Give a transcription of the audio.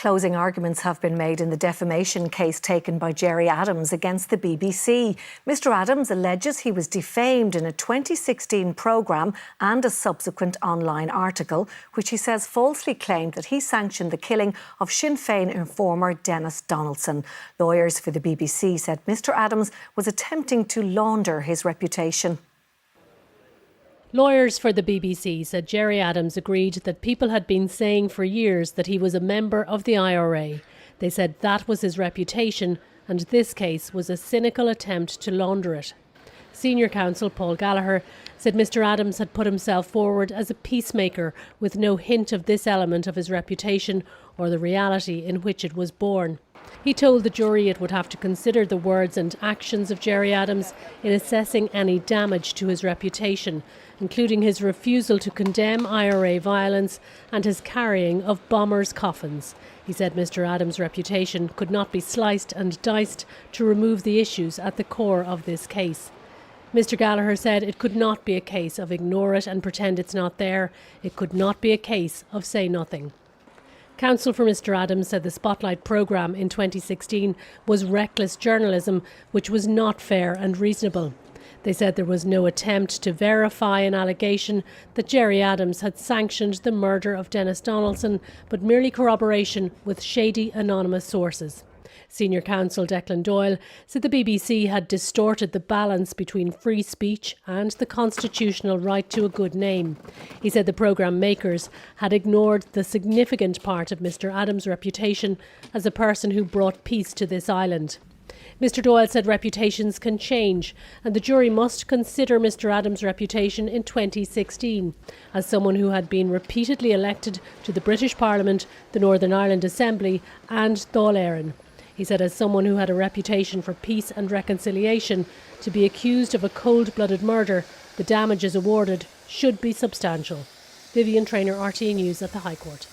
Closing arguments have been made in the defamation case taken by Gerry Adams against the BBC. Mr Adams alleges he was defamed in a 2016 programme and a subsequent online article, which he says falsely claimed that he sanctioned the killing of Sinn Féin informer Denis Donaldson. Lawyers for the BBC said Mr Adams was attempting to launder his reputation. Lawyers for the BBC said Gerry Adams agreed that people had been saying for years that he was a member of the IRA. They said that was his reputation and this case was a cynical attempt to launder it. Senior counsel Paul Gallagher said Mr Adams had put himself forward as a peacemaker with no hint of this element of his reputation or the reality in which it was born. He told the jury it would have to consider the words and actions of Gerry Adams in assessing any damage to his reputation, including his refusal to condemn IRA violence and his carrying of bombers' coffins. He said Mr Adams' reputation could not be sliced and diced to remove the issues at the core of this case. Mr Gallagher said it could not be a case of ignore it and pretend it's not there. It could not be a case of say nothing. Counsel for Mr Adams said the Spotlight programme in 2016 was reckless journalism, which was not fair and reasonable. They said there was no attempt to verify an allegation that Gerry Adams had sanctioned the murder of Denis Donaldson, but merely corroboration with shady anonymous sources. Senior counsel Declan Doyle said the BBC had distorted the balance between free speech and the constitutional right to a good name. He said the programme makers had ignored the significant part of Mr Adams' reputation as a person who brought peace to this island. Mr Doyle said reputations can change and the jury must consider Mr Adams' reputation in 2016 as someone who had been repeatedly elected to the British Parliament, the Northern Ireland Assembly and Dáil Éireann. He said as someone who had a reputation for peace and reconciliation, to be accused of a cold-blooded murder, the damages awarded should be substantial. Vivian Traynor, RTE News at the High Court.